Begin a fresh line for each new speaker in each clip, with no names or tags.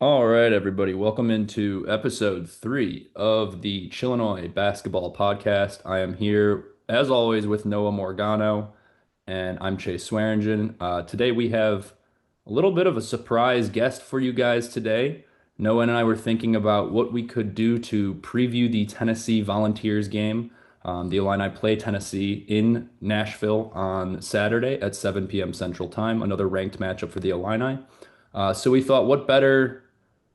All right, everybody. Welcome into episode 3 of the Chillinois basketball podcast. I am here, as always, with Noah Morgano, and I'm Chase Swaringen. Today, we have a little bit of a surprise guest for you guys today. Noah and I were thinking about what we could do to preview the Tennessee Volunteers game. The Illini play Tennessee in Nashville on Saturday at 7 p.m. Central Time, another ranked matchup for the Illini. So we thought, what better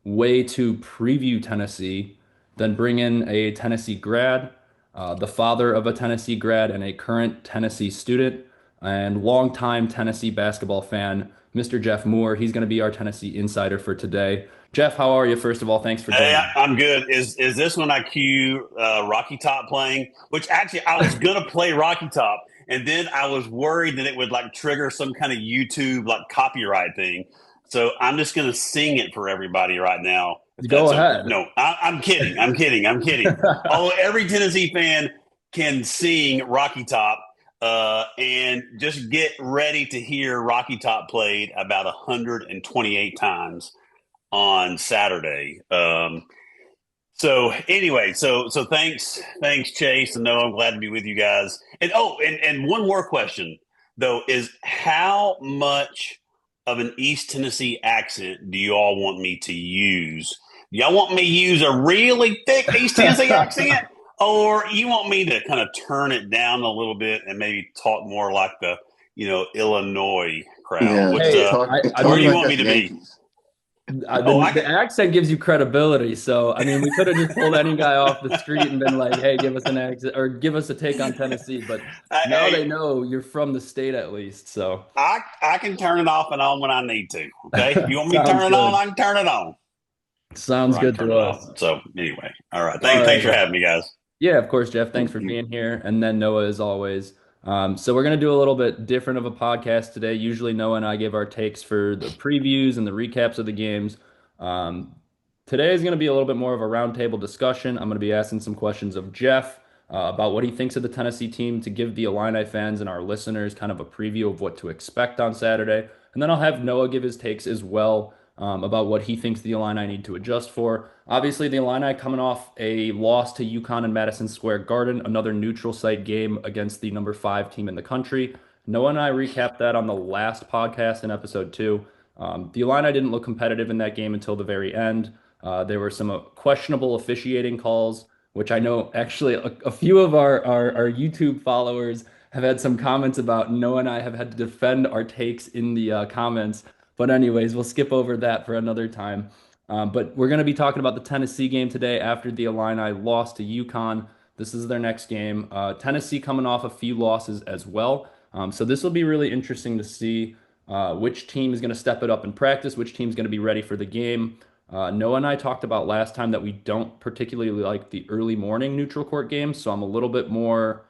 way to preview Tennessee than bring in a Tennessee grad, the father of a Tennessee grad, and a current Tennessee student and longtime Tennessee basketball fan, Mr. Jeff Moore. He's going to be our Tennessee insider for today. Jeff, how are you? First of all, thanks for
Hey,
joining.
I'm good. Is this when I cue Rocky Top playing? Which actually I was gonna play Rocky Top, and then I was worried that it would like trigger some kind of YouTube like copyright thing. So I'm just gonna sing it for everybody right now. If
Go
that's okay.
ahead.
No, I'm kidding. I'm kidding. I'm kidding. Although every Tennessee fan can sing Rocky Top, and just get ready to hear Rocky Top played about 128 times on Saturday. So anyway, so thanks Chase, and no, I'm glad to be with you guys. And one more question though is how much of an East Tennessee accent do you all want me to use? Y'all want me to use a really thick East Tennessee accent, or you want me to kind of turn it down a little bit and maybe talk more like the Illinois crowd?
Yeah,
Which
Hey,
talk
I
where do
talk
you
like
mean,
want me
us
to be?
Yankees.
Oh, I
the
can.
accent gives you credibility. So, I mean, we could have just pulled any guy off the street and been like, hey, give us an accent or give us a take on Tennessee. But now they
Hey,
know you're from the state at least. So,
I can turn it off and on when I need to. Okay, if you want me to
sounds
turn it on,
good.
I can turn it on, or
Sounds
I can
good
turn
to
it
us.
off. So anyway, all right.
All
Thanks for
right.
having me, guys.
Yeah, of course, Jeff. Thanks
Thank
for
you.
being here. And then Noah, as always. So we're gonna do a little bit different of a podcast today. Usually Noah and I give our takes for the previews and the recaps of the games. Um, Today is gonna be a little bit more of a roundtable discussion. I'm gonna be asking some questions of Jeff about what he thinks of the Tennessee team to give the Illini fans and our listeners kind of a preview of what to expect on Saturday. And then I'll have Noah give his takes as well about what he thinks the Illini need to adjust for. Obviously, the Illini coming off a loss to UConn in Madison Square Garden, another neutral site game against the number 5 team in the country. Noah and I recapped that on the last podcast in episode 2. The Illini didn't look competitive in that game until the very end. There were some questionable officiating calls, which I know actually a few of our YouTube followers have had some comments about. Noah and I have had to defend our takes in the comments. But anyways, we'll skip over that for another time. But we're going to be talking about the Tennessee game today after the Illini lost to UConn. This is their next game. Tennessee coming off a few losses as well. So this will be really interesting to see which team is going to step it up in practice, which team's going to be ready for the game. Noah and I talked about last time that we don't particularly like the early morning neutral court games, so I'm a little bit more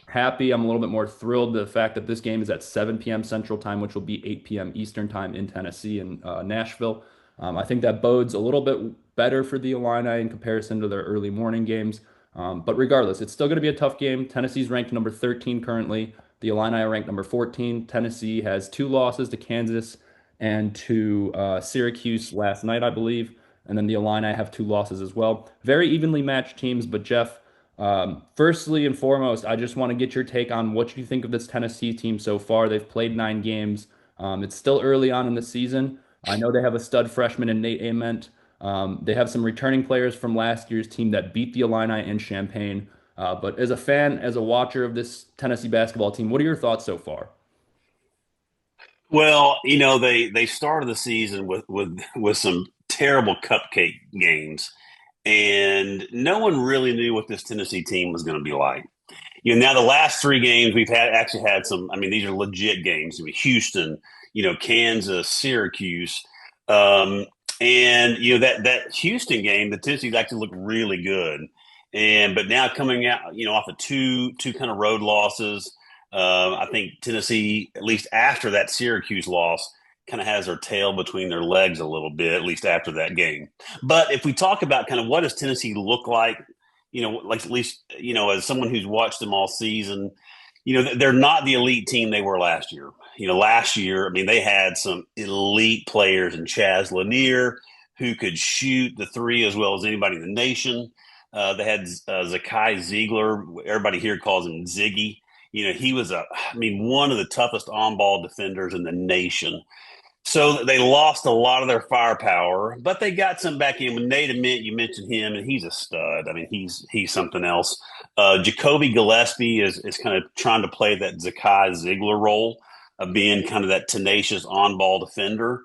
happy. I'm a little bit more thrilled to the fact that this game is at 7 p.m. Central Time, which will be 8 p.m. Eastern Time in Tennessee and Nashville. I think that bodes a little bit better for the Illini in comparison to their early morning games. But regardless, it's still going to be a tough game. Tennessee's ranked number 13 currently. The Illini are ranked number 14. Tennessee has two losses to Kansas and to Syracuse last night, I believe. And then the Illini have two losses as well. Very evenly matched teams. But Jeff, firstly and foremost, I just want to get your take on what you think of this Tennessee team so far. They've played 9 games. It's still early on in the season. I know they have a stud freshman in Nate Ament. They have some returning players from last year's team that beat the Illini in Champaign. But as a fan, as a watcher of this Tennessee basketball team, what are your thoughts so far?
Well, they started the season with some terrible cupcake games, and no one really knew what this Tennessee team was going to be like. Now the last three games we've had some. I mean, these are legit games. I mean, Houston, Kansas, Syracuse, um, and that Houston game, the Tennessee's actually looked really good. But now coming out, off of two kind of road losses, I think Tennessee, at least after that Syracuse loss, kind of has their tail between their legs a little bit, at least after that game. But if we talk about kind of what does Tennessee look like, like at least, as someone who's watched them all season, they're not the elite team they were last year. last year, I mean, they had some elite players in Chaz Lanier who could shoot the three as well as anybody in the nation. They had Zakai Ziegler. Everybody here calls him Ziggy. He was one of the toughest on-ball defenders in the nation. So they lost a lot of their firepower, but they got some back in. With Nate Ament, you mentioned him, and he's a stud. I mean, he's something else. Jacoby Gillespie is kind of trying to play that Zakai Ziegler role of being kind of that tenacious on-ball defender.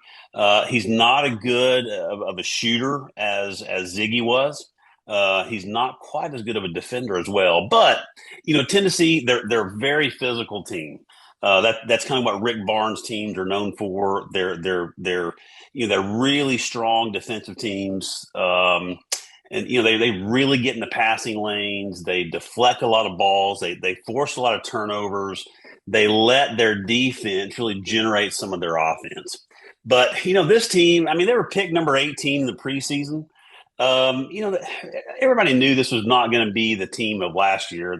He's not a good of a shooter as Ziggy was. He's not quite as good of a defender as well. But Tennessee, they're a very physical team. That's kind of what Rick Barnes teams are known for. They're really strong defensive teams, and they really get in the passing lanes. They deflect a lot of balls. They force a lot of turnovers. They let their defense really generate some of their offense. But this team, I mean, they were picked number 18 in the preseason. Everybody knew this was not going to be the team of last year.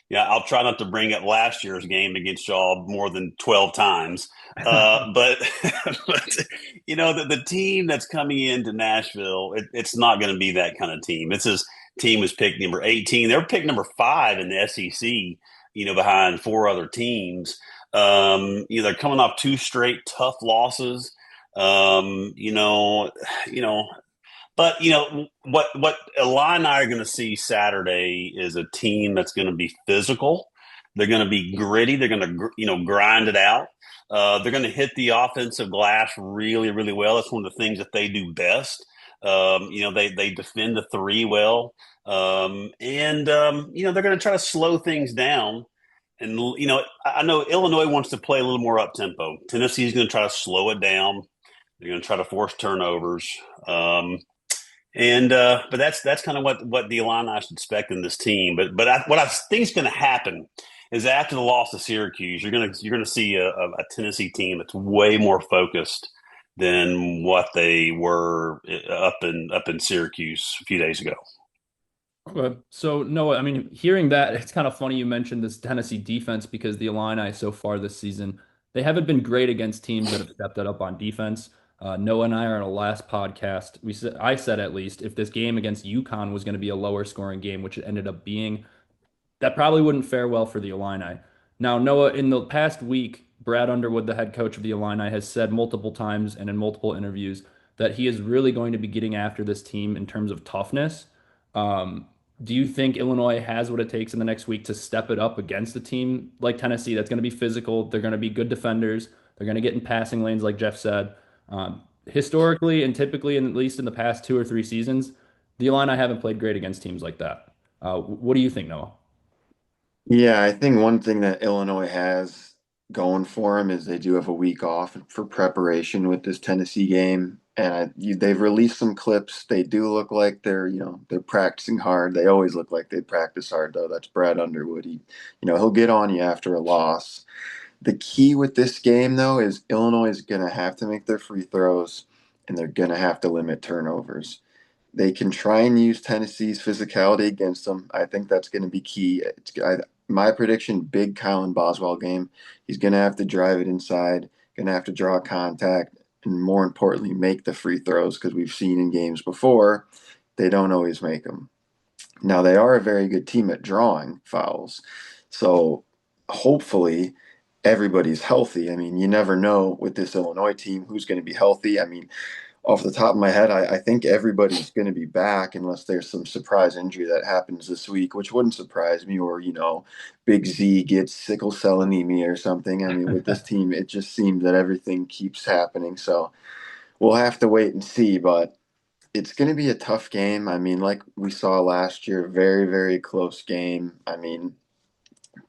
Yeah, I'll try not to bring up last year's game against y'all more than 12 times. But, but the team that's coming into Nashville, it's not going to be that kind of team. It's this team was picked number 18. They were picked number 5 in the SEC, behind 4 other teams. They're coming off 2 straight tough losses. Um, you know, you know, but what Eli and I are going to see Saturday is a team that's going to be physical. They're going to be gritty. They're going to grind it out. They're going to hit the offensive glass really, really well. That's one of the things that they do best. They defend the three well, and they're going to try to slow things down. And I know Illinois wants to play a little more up tempo. Tennessee's going to try to slow it down. They're going to try to force turnovers. But that's kind of what the Illini should expect in this team. But what I think is going to happen is after the loss to Syracuse, you're gonna see a Tennessee team that's way more focused than what they were up in Syracuse a few days ago.
Okay. So Noah, I mean, hearing that, it's kind of funny you mentioned this Tennessee defense because the Illini so far this season, they haven't been great against teams that have stepped it up on defense. Noah and I are on a last podcast. I said at least if this game against UConn was going to be a lower scoring game, which it ended up being, that probably wouldn't fare well for the Illini. Now, Noah, in the past week, Brad Underwood, the head coach of the Illini, has said multiple times and in multiple interviews that he is really going to be getting after this team in terms of toughness. Um, do you think Illinois has what it takes in the next week to step it up against a team like Tennessee that's going to be physical? They're going to be good defenders. They're going to get in passing lanes, like Jeff said. Historically and typically, and at least in the past 2 or 3 seasons, the Illini haven't played great against teams like that. What do you think, Noah?
Yeah, I think one thing that Illinois has going for them is they do have a week off for preparation with this Tennessee game, and they've released some clips. They do look like they're practicing hard. They always look like they practice hard, though. That's Brad Underwood. He'll get on you after a loss. The key with this game, though, is Illinois is going to have to make their free throws, and they're going to have to limit turnovers. They can try and use Tennessee's physicality against them. I think that's going to be key. My prediction, big Colin Boswell game. He's going to have to drive it inside, going to have to draw contact, and more importantly, make the free throws because we've seen in games before, they don't always make them. Now, they are a very good team at drawing fouls. So hopefully everybody's healthy. I mean, you never know with this Illinois team who's going to be healthy. I mean, off the top of my head, I think everybody's going to be back unless there's some surprise injury that happens this week, which wouldn't surprise me, or, Big Z gets sickle cell anemia or something. I mean, with this team, it just seems that everything keeps happening. So we'll have to wait and see, but it's going to be a tough game. I mean, like we saw last year, very, very close game. I mean,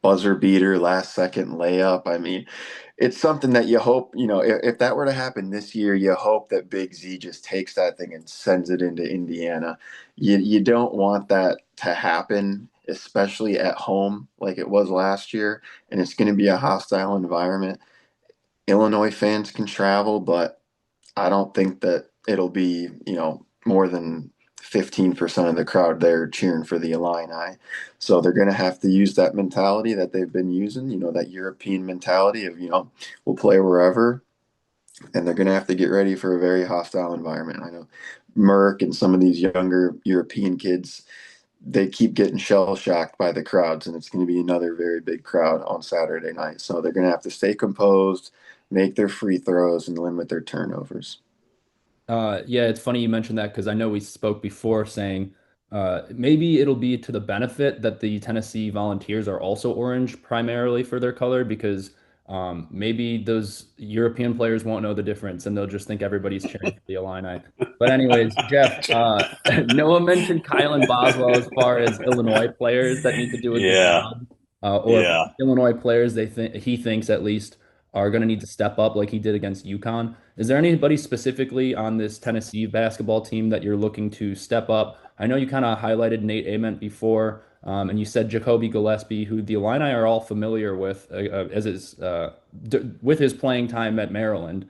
buzzer beater, last second layup. I mean, it's something that you hope, if that were to happen this year, you hope that Big Z just takes that thing and sends it into Indiana. You don't want that to happen, especially at home like it was last year, and it's going to be a hostile environment. Illinois fans can travel, but I don't think that it'll be, more than 15% of the crowd there cheering for the Illini. So they're going to have to use that mentality that they've been using, that European mentality of, we'll play wherever, and they're going to have to get ready for a very hostile environment. I know Merck and some of these younger European kids, they keep getting shell shocked by the crowds, and it's going to be another very big crowd on Saturday night. So they're going to have to stay composed, make their free throws, and limit their turnovers.
Yeah, it's funny you mentioned that because I know we spoke before saying maybe it'll be to the benefit that the Tennessee Volunteers are also orange primarily for their color because maybe those European players won't know the difference and they'll just think everybody's cheering for the Illini. But anyways, Jeff, Noah mentioned Kylan Boswell as far as Illinois players that need to do a good
Yeah,
job, or
yeah.
Illinois players they think he thinks at least are going to need to step up like he did against UConn. Is there anybody specifically on this Tennessee basketball team that you're looking to step up? I know you kind of highlighted Nate Ament before, and you said Jacoby Gillespie, who the Illini are all familiar with as with his playing time at Maryland.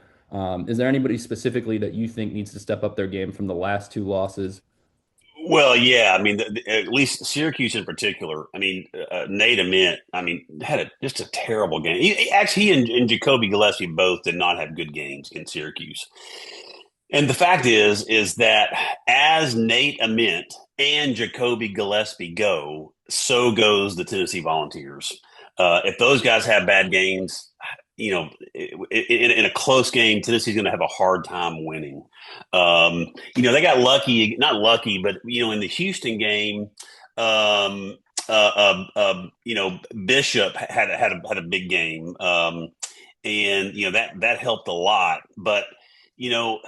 Is there anybody specifically that you think needs to step up their game from the last two losses?
Well, yeah. I mean, at least Syracuse in particular. I mean, Nate Ament. I mean, had just a terrible game. Actually, he and Jacoby Gillespie both did not have good games in Syracuse. And the fact is that as Nate Ament and Jacoby Gillespie go, so goes the Tennessee Volunteers. If those guys have bad games, in a close game, Tennessee's going to have a hard time winning. They got lucky, not lucky, but in the Houston game, um, Bishop had a big game, and that helped a lot. But you know,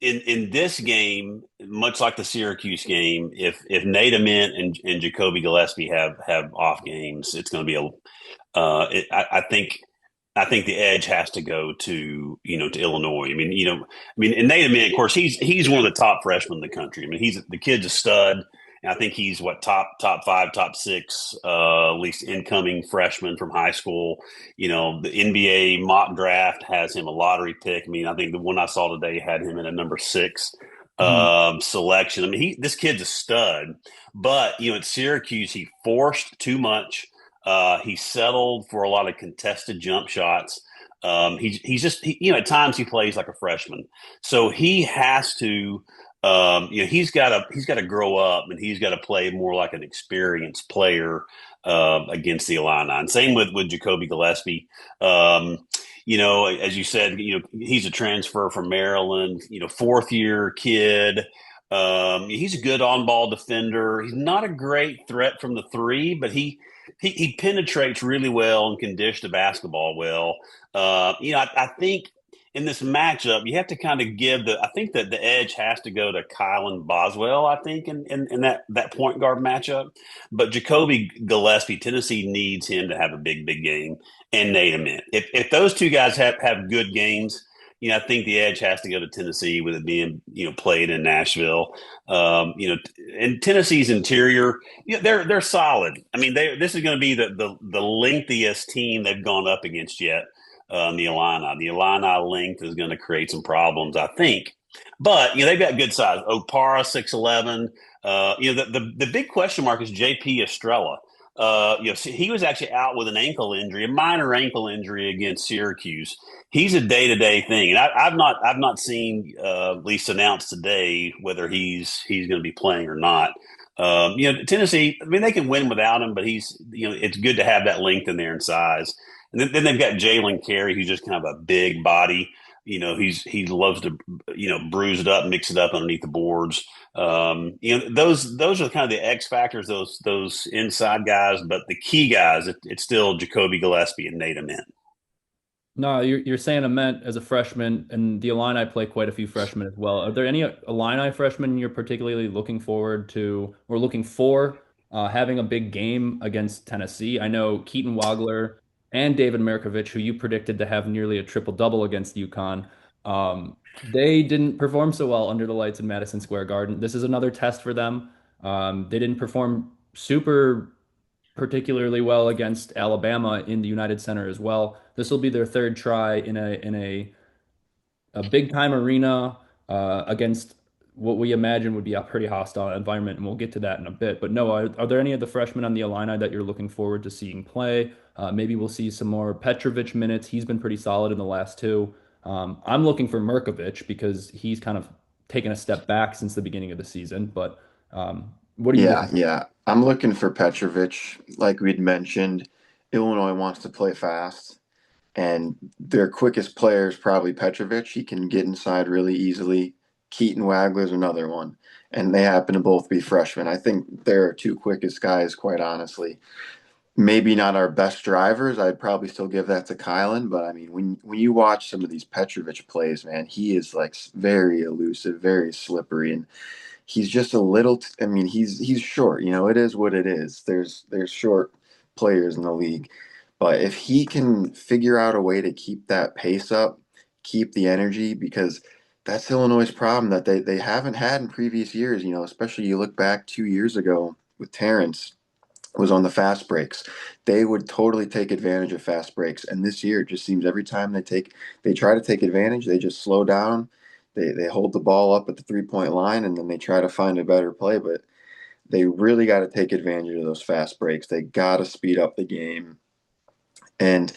in this game, much like the Syracuse game, if Nate Ament and Jacoby Gillespie have off games, it's going to be I think the edge has to go to Illinois. And Nate Ament, of course, he's one of the top freshmen in the country. I mean, the kid's a stud. And I think he's top five, top six, at least incoming freshman from high school. The NBA mock draft has him a lottery pick. I mean, I think the one I saw today had him in a number six
Mhm.
selection. I mean, this kid's a stud. But at Syracuse, he forced too much. He settled for a lot of contested jump shots. He's just at times he plays like a freshman, so he has to. He's got to grow up and he's got to play more like an experienced player against the Illini. And same with Jacoby Gillespie. As you said, he's a transfer from Maryland. Fourth year kid. He's a good on ball defender. He's not a great threat from the three, but he penetrates really well and can dish the basketball well. I think in this matchup, you have to kind of I think that the edge has to go to Kylan Boswell, I think, in that point guard matchup. But Jacoby Gillespie, Tennessee needs him to have a big game, and Nate Ament. If those two guys have good games, I think the edge has to go to Tennessee with it being, played in Nashville. And Tennessee's interior, they're solid. I mean, this is going to be the lengthiest team they've gone up against yet. The Illini. The Illini length is going to create some problems, I think. But they've got good size. Opara 6'11". The big question mark is J.P. Estrella. He was actually out with an ankle injury, a minor ankle injury against Syracuse. He's a day-to-day thing, and I've not seen at least announced today whether he's going to be playing or not. Tennessee. I mean, they can win without him, but it's good to have that length in there and size. And then they've got Jalen Carey, who's just kind of a big body. He loves to bruise it up, mix it up underneath the boards. Those are kind of the X factors, those inside guys. But the key guys, it's still Jacoby Gillespie and Nate Ament.
No, you're saying Ament as a freshman, and the Illini play quite a few freshmen as well. Are there any Illini freshmen you're particularly looking forward to or looking for having a big game against Tennessee? I know Keaton Wagler and David Markovich, who you predicted to have nearly a triple-double against UConn, they didn't perform so well under the lights in Madison Square Garden. This is another test for them. They didn't perform super particularly well against Alabama in the United Center as well. This will be their third try in a big time arena against what we imagine would be a pretty hostile environment, and we'll get to that in a bit. But no, are there any of the freshmen on the Illini that you're looking forward to seeing play? Maybe we'll see some more Petrovic minutes. He's been pretty solid in the last two. I'm looking for Mirkovic because he's kind of taken a step back since the beginning of the season. But what are you
Yeah,
looking for?
yeah. I'm looking for Petrovic. Like we'd mentioned, Illinois wants to play fast, and their quickest player is probably Petrovic. He can get inside really easily. Keaton Wagler's another one, and they happen to both be freshmen. I think they're our two quickest guys, quite honestly. Maybe not our best drivers. I'd probably still give that to Kylan, but I mean, when you watch some of these Petrovic plays, man, he is like very elusive, very slippery, and he's just a little. I mean, he's short. It is what it is. There's short players in the league, but if he can figure out a way to keep that pace up, keep the energy, because that's Illinois' problem that they haven't had in previous years. Especially you look back 2 years ago with Terrence was on the fast breaks. They would totally take advantage of fast breaks. And this year, it just seems every time they try to take advantage, they just slow down. They hold the ball up at the 3 point line, and then they try to find a better play. But they really got to take advantage of those fast breaks. They got to speed up the game. And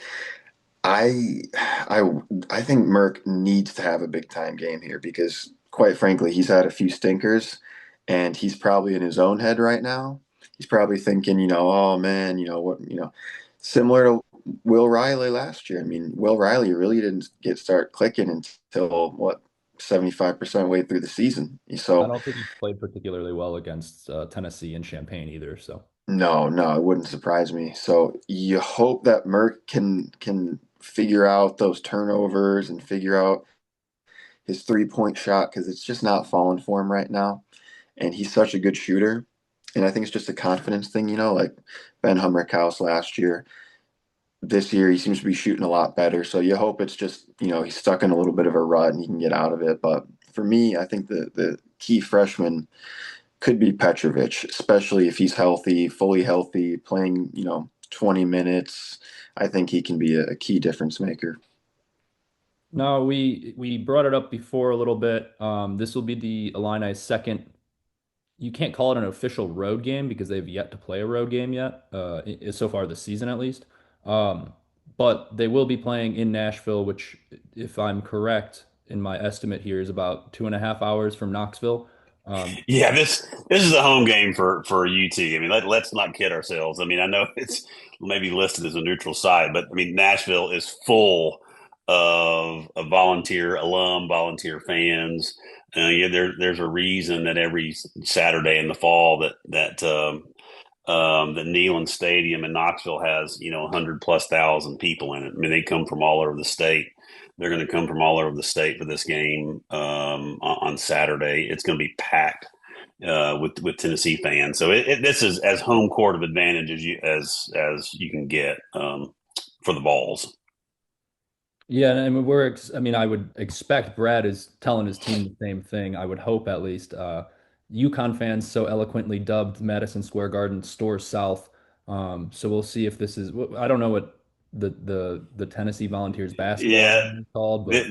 I, I, I think Merck needs to have a big time game here because, quite frankly, he's had a few stinkers, and he's probably in his own head right now. He's probably thinking, oh man, similar to Will Riley last year. I mean, Will Riley really didn't start clicking until what 75% way through the season.
I
So
don't think he played particularly well against Tennessee and Champaign either. So.
no, no, it wouldn't surprise me. So you hope that Merck can figure out those turnovers and figure out his 3 point shot because it's just not falling for him right now. And he's such a good shooter. And I think it's just a confidence thing, like Ben Hummerkaus last year. This year, he seems to be shooting a lot better. So you hope it's just, he's stuck in a little bit of a rut and he can get out of it. But for me, I think the key freshman could be Petrovic, especially if he's healthy, fully healthy, playing, 20 minutes. I think he can be a key difference maker.
No, we brought it up before a little bit. This will be the Illini's second. You can't call it an official road game because they've yet to play a road game yet, so far this season at least. Um, but they will be playing in Nashville, which, if I'm correct in my estimate here, is about 2.5 hours from Knoxville. Um,
Yeah, this is a home game for UT. I mean, let's not kid ourselves. I mean, I know it's maybe listed as a neutral site, but I mean, Nashville is full of volunteer alum, volunteer fans. Yeah, there's a reason that every Saturday in the fall that Neyland Stadium in Knoxville has 100+ thousand people in it. I mean, they come from all over the state. They're going to come from all over the state for this game on Saturday. It's going to be packed with Tennessee fans. So this is as home court of advantage as you can get for the Vols.
yeah, and I mean, I mean, I would expect Brad is telling his team the same thing. I would hope at least. UConn fans so eloquently dubbed Madison Square Garden "Store South." So we'll see if this is. I don't know what the Tennessee Volunteers basketball
Yeah,
arena is called, but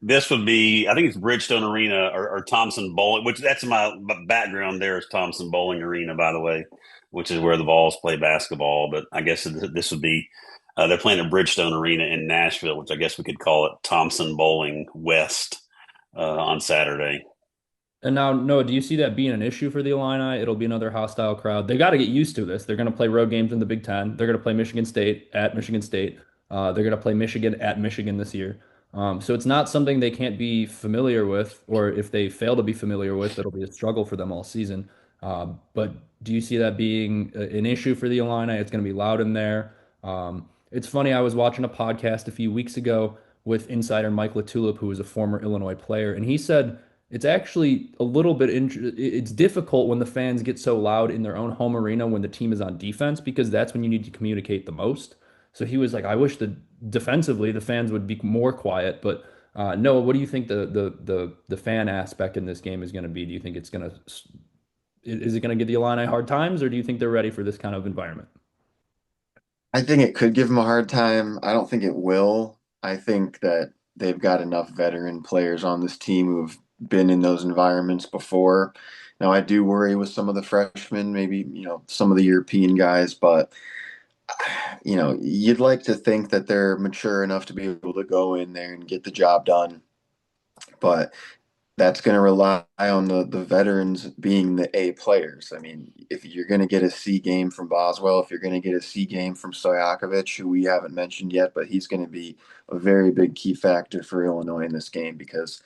this would be, I think it's Bridgestone Arena or Thompson Bowling, which that's my background there is Thompson Bowling Arena, by the way, which is where the Vols play basketball. But I guess this would be, they're playing at Bridgestone Arena in Nashville, which I guess we could call it Thompson Bowling West on Saturday.
and now, Noah, do you see that being an issue for the Illini? It'll be another hostile crowd. They got to get used to this. They're going to play road games in the Big Ten. They're going to play Michigan State at Michigan State. They're going to play Michigan at Michigan this year. So it's not something they can't be familiar with, or if they fail to be familiar with, it'll be a struggle for them all season. But do you see that being an issue for the Illini? It's going to be loud in there. It's funny. I was watching a podcast a few weeks ago with insider Mike LaTulip, who was a former Illinois player, and he said it's actually a little bit it's difficult when the fans get so loud in their own home arena when the team is on defense because that's when you need to communicate the most. So he was like, I wish that defensively the fans would be more quiet. But Noah, what do you think the fan aspect in this game is going to be? Do you think it's going to is it going to give the Illini hard times, or do you think they're ready for this kind of environment?
I think it could give them a hard time. I don't think it will. I think that they've got enough veteran players on this team who've been in those environments before. Now, I do worry with some of the freshmen, maybe, some of the European guys, but, you'd like to think that they're mature enough to be able to go in there and get the job done. But that's going to rely on the veterans being the A players. I mean, if you're going to get a C game from Boswell, if you're going to get a C game from Stojakovic, who we haven't mentioned yet, but he's going to be a very big key factor for Illinois in this game because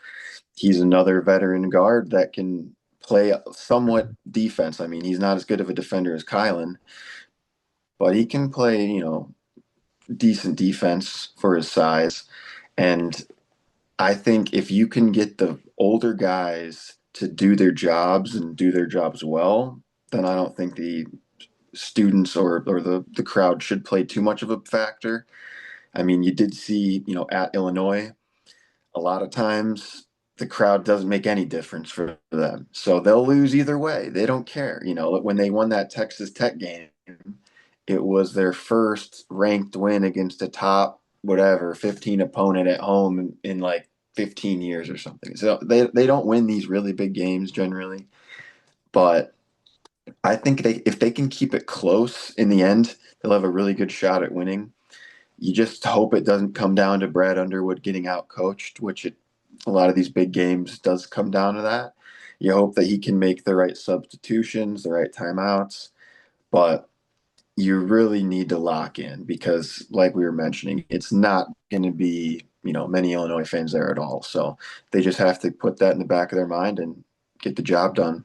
he's another veteran guard that can play somewhat defense. I mean, he's not as good of a defender as Kylan, but he can play, decent defense for his size. And I think if you can get the older guys to do their jobs and do their jobs well, then I don't think the students or the crowd should play too much of a factor. I mean, you did see, at Illinois, a lot of times the crowd doesn't make any difference for them. So they'll lose either way. They don't care. When they won that Texas Tech game, it was their first ranked win against a top, whatever, 15 opponent at home in like 15 years or something. So they don't win these really big games generally. But I think if they can keep it close in the end, they'll have a really good shot at winning. You just hope it doesn't come down to Brad Underwood getting out coached, which a lot of these big games does come down to that. You hope that he can make the right substitutions, the right timeouts, but you really need to lock in because, like we were mentioning, it's not going to be, many Illinois fans there at all. So they just have to put that in the back of their mind and get the job done.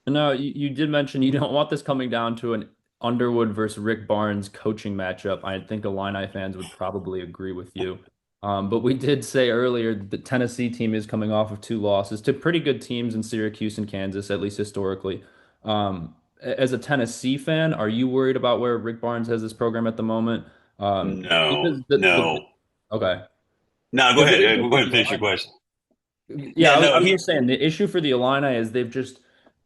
No, you did mention you don't want this coming down to an Underwood versus Rick Barnes coaching matchup. I think Illini fans would probably agree with you. But we did say earlier that the Tennessee team is coming off of two losses to pretty good teams in Syracuse and Kansas, at least historically. As a Tennessee fan, are you worried about where Rick Barnes has this program at the moment?
No,
Because
no,
okay,
no. Go
because the
ahead.
issue
Go
for
ahead
the
and finish your
Illini
question.
yeah,
Yeah,
I
no.
was just saying the issue for the Illini is they've just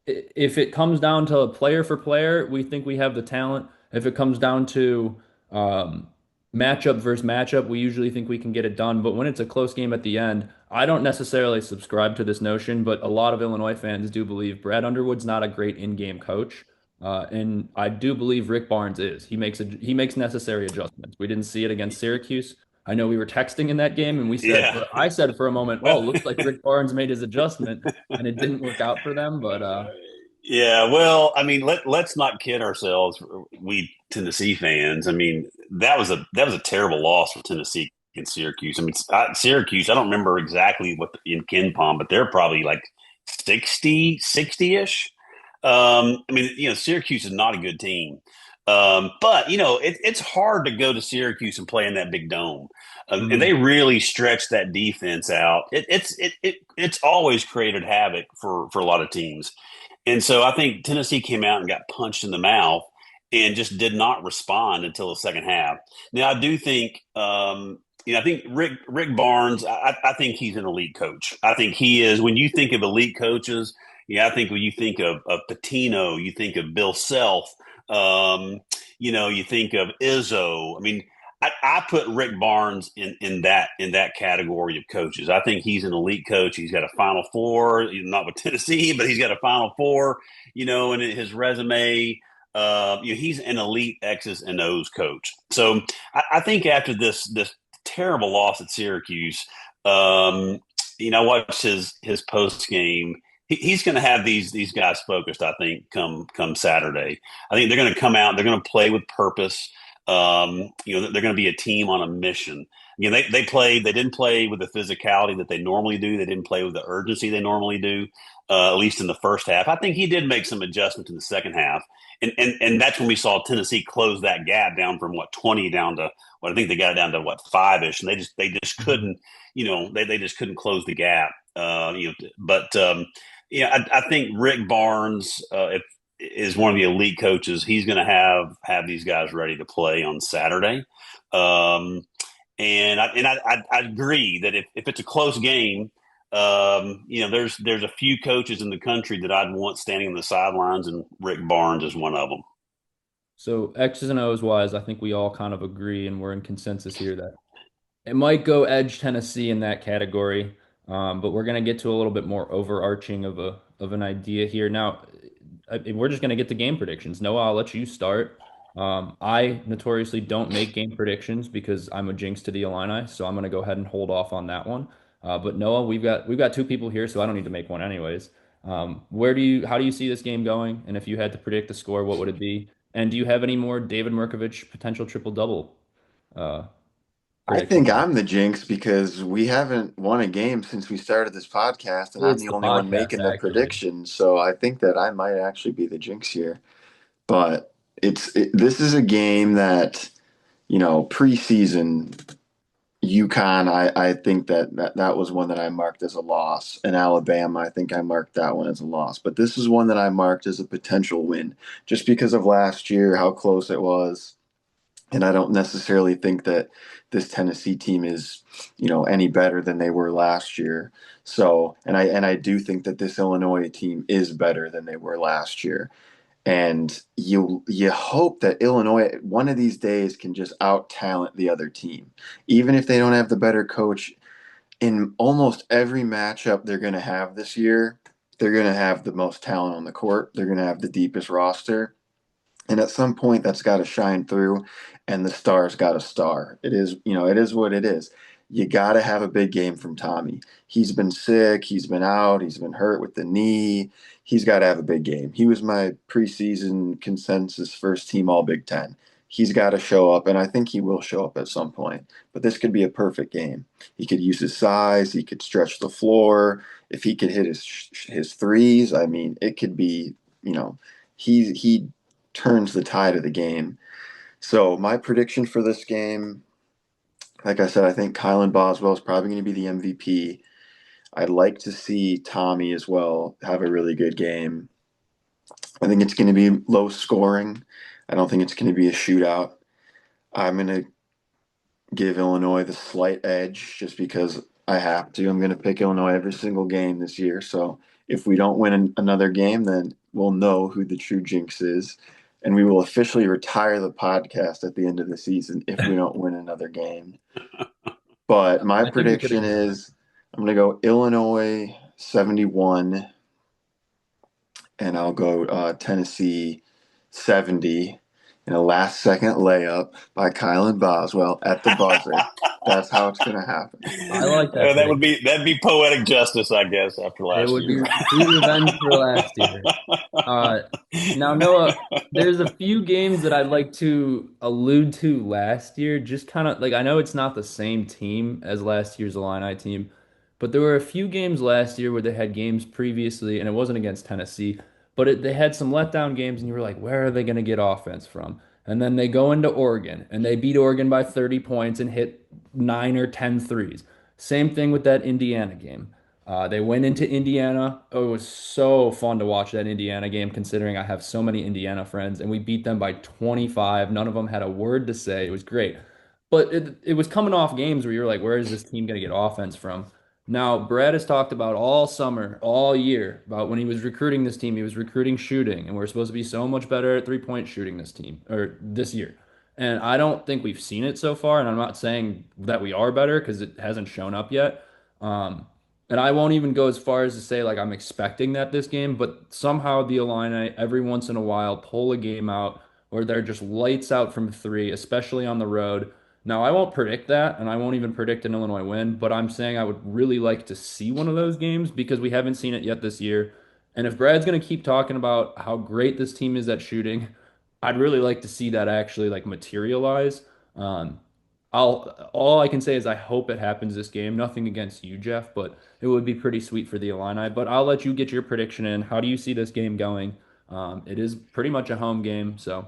if it comes down to player for player, we think we have the talent. If it comes down to um, matchup versus matchup, we usually think we can get it done. But when it's a close game at the end, I don't necessarily subscribe to this notion, but a lot of Illinois fans do believe Brad Underwood's not a great in-game coach. And I do believe Rick Barnes is. He makes necessary adjustments. We didn't see it against Syracuse. I know we were texting in that game, and
Yeah.
I said for a moment,
Well,
"Oh, looks like Rick Barnes made his adjustment," and it didn't work out for them. But
yeah. Well, I mean, let's not kid ourselves. We Tennessee fans. I mean, that was a terrible loss for Tennessee in Syracuse. I mean, Syracuse. I don't remember exactly what in Ken Palm, but they're probably like 60 ish. I mean, Syracuse is not a good team. But it's hard to go to Syracuse and play in that big dome, and they
mhm.
really stretch that defense out. It's always created havoc for a lot of teams, and so I think Tennessee came out and got punched in the mouth and just did not respond until the second half. Now I do think. I think Rick Barnes. I think he's an elite coach. I think he is. When you think of elite coaches, yeah, I think when you think of Patino, you think of Bill Self, you think of Izzo. I mean, I put Rick Barnes in that category of coaches. I think he's an elite coach. He's got a Final Four, not with Tennessee, but he's got a Final Four, in his resume. He's an elite X's and O's coach. So I think after this terrible loss at Syracuse, I watched his post game. He's going to have these guys focused. I think come Saturday. I think they're going to come out. They're going to play with purpose. They're going to be a team on a mission. They played. They didn't play with the physicality that they normally do. They didn't play with the urgency they normally do. At least in the first half, I think he did make some adjustments in the second half, and that's when we saw Tennessee close that gap down from 20 down to what I think they got it down to 5-ish, and they just couldn't they just couldn't close the gap. But I think Rick Barnes, is one of the elite coaches. He's going to have these guys ready to play on Saturday. Um, and I agree that if it's a close game, there's a few coaches in the country that I'd want standing on the sidelines, and Rick Barnes is one of them.
So X's and O's wise, I think we all kind of agree, and we're in consensus here that it might go edge Tennessee in that category. But we're going to get to a little bit more overarching of an idea here. Now, we're just going to get to game predictions. Noah, I'll let you start. I notoriously don't make game predictions because I'm a jinx to the Illini, so I'm going to go ahead and hold off on that one. But Noah, we've got two people here, so I don't need to make one anyways. How do you see this game going? And if you had to predict the score, what would it be? And do you have any more David Mirkovich potential triple double uh,
I think
predictions?
I'm the jinx because we haven't won a game since we started this podcast, and I'm
It's
the
the
only one
podcast,
making the
actually.
predictions. So I think that I might actually be the jinx here. But this is a game that, preseason UConn, I think that was one that I marked as a loss. And Alabama, I think I marked that one as a loss. But this is one that I marked as a potential win just because of last year, how close it was. And I don't necessarily think that this Tennessee team is, any better than they were last year. So, and I do think that this Illinois team is better than they were last year. And you hope that Illinois one of these days can just out talent the other team, even if they don't have the better coach. In almost every matchup they're going to have this year, they're going to have the most talent on the court. They're going to have the deepest roster. And at some point, that's got to shine through, and the star's got to star. It is what it is. You got to have a big game from Tommy. He's been sick, he's been out, he's been hurt with the knee. He's got to have a big game. He was my preseason consensus first team All Big Ten. He's got to show up, and I think he will show up at some point. But this could be a perfect game. He could use his size, he could stretch the floor. If he could hit his threes, I mean, it could be, he turns the tide of the game. So my prediction for this game, like I said, I think Kylan Boswell is probably going to be the MVP. I'd like to see Tommy as well have a really good game. I think it's going to be low scoring. I don't think it's going to be a shootout. I'm going to give Illinois the slight edge just because I have to. I'm going to pick Illinois every single game this year. So if we don't win another game, then we'll know who the true jinx is. And we will officially retire the podcast at the end of the season if we don't win another game. But my
I think we could
prediction
agree there.
is I'm going to go Illinois 71, and I'll go Tennessee 70 in a last second layup by Kylan Boswell at the buzzer. That's how it's going to happen.
I like that prediction.
That'd be poetic justice, I guess, after
It
last
would be
year.
sweet revenge for last year. Uh, Now, Noah, there's a few games that I'd like to allude to last year. Just kind of like I know it's not the same team as last year's Illini team, but there were a few games last year where they had games previously, and it wasn't against Tennessee, but they had some letdown games, and you were like, where are they going to get offense from? And then they go into Oregon, and they beat Oregon by 30 points and hit 9 or 10 threes. Same thing with that Indiana game. They went into Indiana. Oh, it was so fun to watch that Indiana game, considering I have so many Indiana friends, and we beat them by 25. None of them had a word to say. It was great. But it was coming off games where you're like, where is this team going to get offense from? Now, Brad has talked about all summer, all year, about when he was recruiting this team, he was recruiting shooting, and we're supposed to be so much better at three-point shooting this team, or this year. And I don't think we've seen it so far, and I'm not saying that we are better because it hasn't shown up yet. Um, and I won't even go as far as to say like I'm expecting that this game, but somehow the Illini every once in a while pull a game out where they're just lights out from three, especially on the road. Now, I won't predict that, and I won't even predict an Illinois win, but I'm saying I would really like to see one of those games because we haven't seen it yet this year. And if Brad's going to keep talking about how great this team is at shooting, I'd really like to see that actually like materialize. Um, all I can say is I hope it happens this game. Nothing against you, Jeff, but it would be pretty sweet for the Illini. But I'll let you get your prediction in. How do you see this game going? It is pretty much a home game, so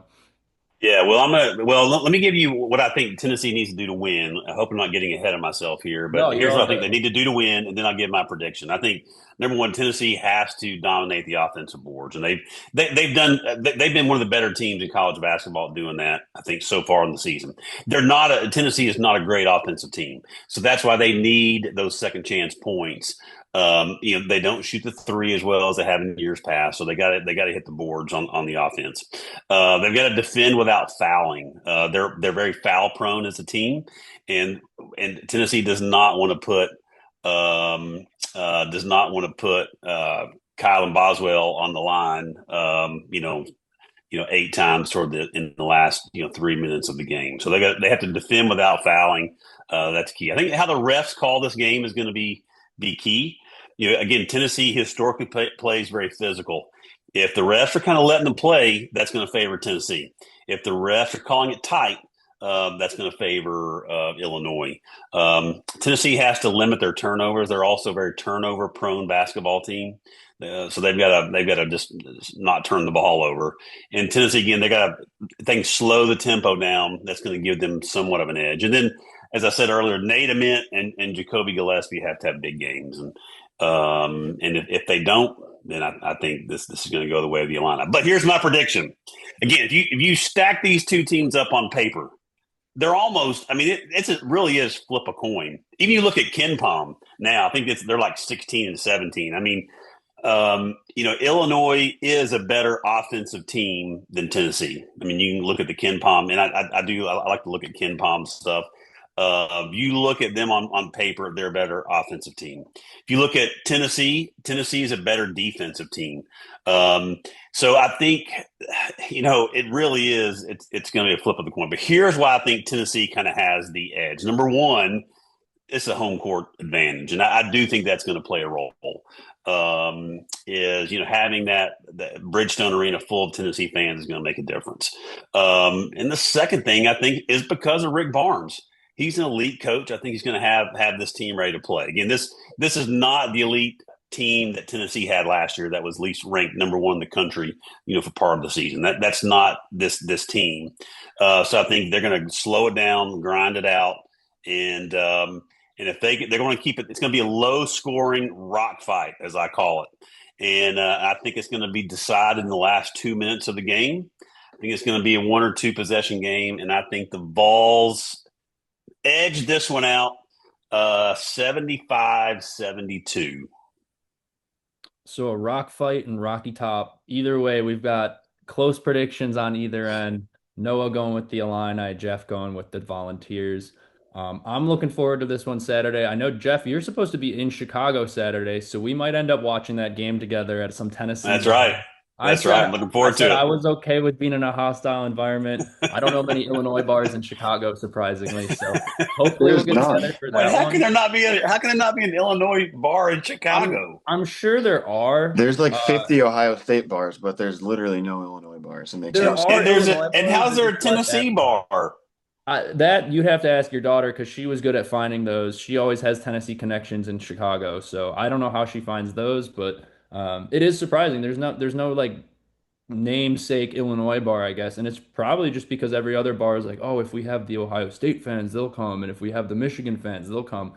Yeah, well, let me give you what I think Tennessee needs to do to win. I hope I'm not getting ahead of myself here, but
no, you're
here's
all
what I think they
good.
need to do to win, and then I'll give my prediction. I think number one, Tennessee has to dominate the offensive boards, and they've been one of the better teams in college basketball at doing that. I think so far in the season, Tennessee is not a great offensive team, so that's why they need those second chance points. They don't shoot the three as well as they have in years past, so they got to hit the boards on the offense. They've got to defend without fouling. They're very foul prone as a team, and and Tennessee does not want to put does not want to put Kyle and Boswell on the line. Eight times in the last 3 minutes of the game. So they have to defend without fouling. That's key. I think how the refs call this game is going to be key. Again, Tennessee historically plays very physical. If the refs are kind of letting them play, that's going to favor Tennessee. If the refs are calling it tight, that's going to favor Illinois. Tennessee has to limit their turnovers. They're also a very turnover prone basketball team. So they've got to just not turn the ball over. And Tennessee again, they can slow the tempo down. That's going to give them somewhat of an edge. And then, as I said earlier, Nate Ament and Jacoby Gillespie have to have big games. And if they don't, then I think this is going to go the way of the Illini. But here's my prediction. Again, if you stack these two teams up on paper, they're almost. I mean, it really is flip a coin. Even you look at Ken Palm now. I think they're like 16 and 17. I mean, Illinois is a better offensive team than Tennessee. I mean, you can look at the Ken Palm, and I like to look at Ken Palm stuff. You look at them on paper, they're a better offensive team. If you look at Tennessee is a better defensive team. So I think, it really is, it's going to be a flip of the coin. But here's why I think Tennessee kind of has the edge. Number one, it's a home court advantage. And I do think that's going to play a role. Having that Bridgestone Arena full of Tennessee fans is going to make a difference. And the second thing I think is because of Rick Barnes. He's an elite coach. I think he's going to have this team ready to play. Again, this is not the elite team that Tennessee had last year that was at least ranked number one in the country, for part of the season. That's not this team. So I think they're going to slow it down, grind it out, and if they're going to keep it, it's going to be a low scoring rock fight, as I call it. And I think it's going to be decided in the last 2 minutes of the game. I think it's going to be a 1 or 2 possession game, and I think the Vols edge this one out 75-72.
So a rock fight and Rocky Top. Either way, we've got close predictions on either end. Noah going with the Illini, Jeff going with the Volunteers. I'm looking forward to this one Saturday. I know, Jeff, you're supposed to be in Chicago Saturday, so we might end up watching that game together at some Tennessee.
That's right. That's right. I'm looking forward to it.
I was okay with being in a hostile environment. I don't know many Illinois bars in Chicago, surprisingly. So hopefully we'll get together for that.
How can there not be an Illinois bar in Chicago?
I'm sure there are.
There's like 50 Ohio State bars, but there's literally no Illinois bars. And
how's there a Tennessee bar?
That you'd have to ask your daughter because she was good at finding those. She always has Tennessee connections in Chicago, so I don't know how she finds those, but it is surprising. There's no like namesake Illinois bar, I guess, and it's probably just because every other bar is like, oh, if we have the Ohio State fans, they'll come, and if we have the Michigan fans, they'll come.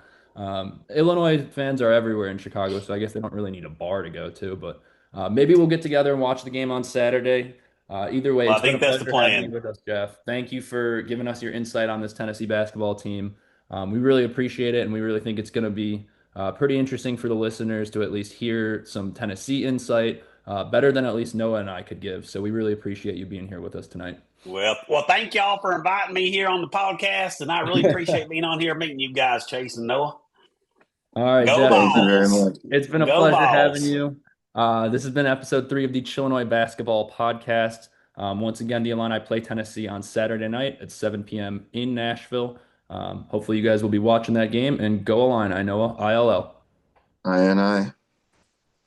Illinois fans are everywhere in Chicago, so I guess they don't really need a bar to go to, but maybe we'll get together and watch the game on Saturday. Either way,
I think that's the plan.
With us, Jeff. Thank you for giving us your insight on this Tennessee basketball team. We really appreciate it, and we really think it's going to be pretty interesting for the listeners to at least hear some Tennessee insight, better than at least Noah and I could give. So we really appreciate you being here with us tonight.
Well, thank y'all for inviting me here on the podcast, and I really appreciate being on here meeting you guys, Chase and Noah.
All right,
Go
Jeff.
Vols.
Thank you very much.
It's been a pleasure having you. This has been episode 3 of the Chillinois Basketball Podcast. Once again, the Illini play Tennessee on Saturday night at 7 p.m. in Nashville. Hopefully you guys will be watching that game, and go Illini, Noah, ILL.
INI.